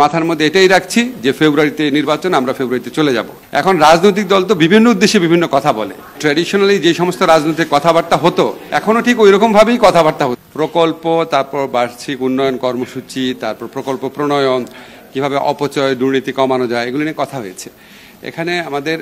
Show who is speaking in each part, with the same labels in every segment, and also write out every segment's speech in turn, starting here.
Speaker 1: মাথার মধ্যে এটাই রাখছি যে ফেব্রুয়ারিতে নির্বাচন, আমরা ফেব্রুয়ারিতে চলে যাব। এখন রাজনৈতিক দল তো বিভিন্ন উদ্দেশ্যে বিভিন্ন কথা বলে। ট্র্যাডিশনালি যে সমস্ত রাজনৈতিক কথাবার্তা হতো এখনো ঠিক ওই রকম ভাবেই কথাবার্তা হতো। প্রকল্প, তারপর বার্ষিক উন্নয়ন কর্মসূচি, তারপর প্রকল্প প্রণয়ন, কিভাবে অপচয় দুর্নীতি কমানো যায়, এগুলো নিয়ে কথা হয়েছে। এখানে আমাদের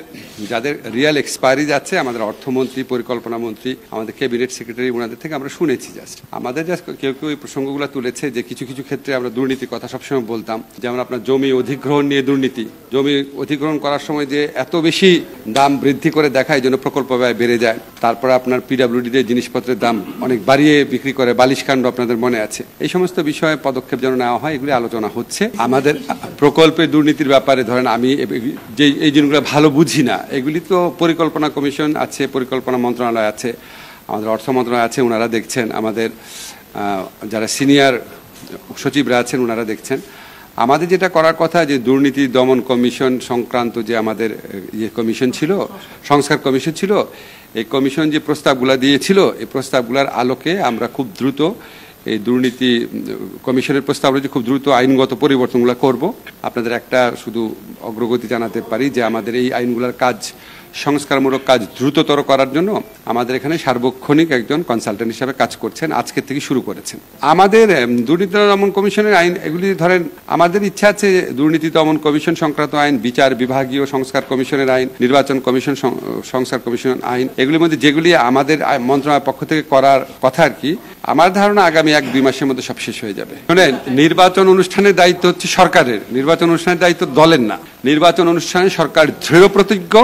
Speaker 1: যাদের রিয়েল এক্সপায়ারি যাচ্ছে, আমাদের অর্থমন্ত্রী, পরিকল্পনা মন্ত্রী, আমাদের ক্যাবিনেট সেক্রেটারি, ওনাদের থেকে আমরা শুনেছি। জাস্ট আমাদের কেউ কেউ এই প্রসঙ্গগুলো তুলেছে যে কিছু কিছু ক্ষেত্রে আমরা দুর্নীতির কথা সবসময় বলতাম, যেমন আপনার জমি অধিগ্রহণ নিয়ে দুর্নীতি। জমি অধিগ্রহণ করার সময় যে এত বেশি দাম বৃদ্ধি করে দেখায়, জন্য প্রকল্প ব্যয় বেড়ে যায়। তারপরে আপনার পিডব্লিউডিতে জিনিসপত্রের দাম অনেক বাড়িয়ে বিক্রি করে, বালিশকাণ্ড আপনাদের মনে আছে। এই সমস্ত বিষয়ে পদক্ষেপ যেন নেওয়া হয়, এগুলি আলোচনা হচ্ছে। আমাদের প্রকল্পে দুর্নীতির ব্যাপারে ধরেন আমি যে এই জিনিসগুলো ভালো বুঝি না, এগুলি তো পরিকল্পনা কমিশন আছে, পরিকল্পনা মন্ত্রণালয় আছে, আমাদের অর্থ মন্ত্রণালয় আছে, ওনারা দেখছেন। আমাদের যারা সিনিয়র সচিবরা আছেন ওনারা দেখছেন। আমাদের যেটা করার কথা যে দুর্নীতি দমন কমিশন সংক্রান্ত যে আমাদের কমিশন ছিল, সংস্কার কমিশন ছিল, এই কমিশন যে প্রস্তাবগুলো দিয়েছিল, এই প্রস্তাবগুলোর আলোকে আমরা খুব দ্রুত এই দুর্নীতি কমিশনের প্রস্তাব অনুযায়ী খুব দ্রুত আইনগত পরিবর্তনগুলো করব। আপনাদের একটা শুধু অগ্রগতি জানাতে পারি যে আমাদের এই আইনগুলোর কাজ, সংস্কারমূলক কাজ দ্রুততর করার জন্য আমাদের এখানে সার্বক্ষণিক একজন কনসালটেন্ট হিসাবে কাজ করছেন, আজকের থেকে শুরু করেছেন। আমাদের দুর্নীতি দমন কমিশনের আইন, এগুলি ধরেন আমাদের ইচ্ছা আছে দুর্নীতি দমন কমিশন সংক্রান্ত আইন, বিচার বিভাগীয় সংস্কার কমিশনের আইন, নির্বাচন কমিশন সংস্কার কমিশন আইন, এগুলির মধ্যে যেগুলি আমাদের মন্ত্রণালয়ের পক্ষ থেকে করার কথা আর কি, আমার ধারণা আগামী 1-2 মাসের মধ্যে সব শেষ হয়ে যাবে। শুনেন, নির্বাচন অনুষ্ঠানের দায়িত্ব হচ্ছে সরকারের, নির্বাচন অনুষ্ঠানের দায়িত্ব দলের না। নির্বাচন অনুষ্ঠানে সরকার দৃঢ় প্রতিজ্ঞ,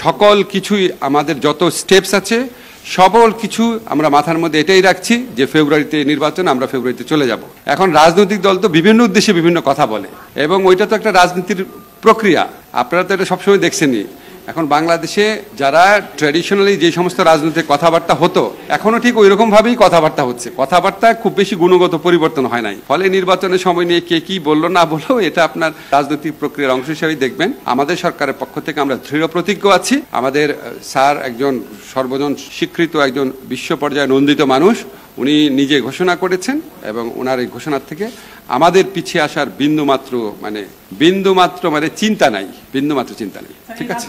Speaker 1: সকল কিছুই আমাদের যত স্টেপস আছে সকল কিছু আমরা মাথার মধ্যে এটাই রাখছি যে ফেব্রুয়ারিতে নির্বাচন, আমরা ফেব্রুয়ারিতে চলে যাব। এখন রাজনৈতিক দল তো বিভিন্ন উদ্দেশ্যে বিভিন্ন কথা বলে, এবং ওইটা তো একটা রাজনীতির প্রক্রিয়া, আপনারা তো এটা সবসময় দেখছেনই। এখন বাংলাদেশে যারা ট্র্যাডিশনালি যে সমস্ত রাজনৈতিক কথাবার্তা হতো এখনো ঠিক ওই রকম ভাবেই কথাবার্তা হচ্ছে। কথাবার্তা খুব বেশি গুণগত পরিবর্তন হয় নাই। ফলে নির্বাচনের সময় নিয়ে কে কি বললো না বললো, এটা আপনার রাজনৈতিক প্রক্রিয়ার অংশ হিসেবেই দেখবেন। আমাদের সরকারের পক্ষ থেকে আমরা দৃঢ় প্রতিজ্ঞ আছি। আমাদের স্যার একজন সর্বজন স্বীকৃত, একজন বিশ্ব পর্যায়ে নন্দিত মানুষ, উনি নিজে ঘোষণা করেছেন, এবং ওনার এই ঘোষণার থেকে আমাদের পিছিয়ে আসার বিন্দুমাত্র মানে চিন্তা নাই, বিন্দুমাত্র চিন্তা নেই। ঠিক আছে।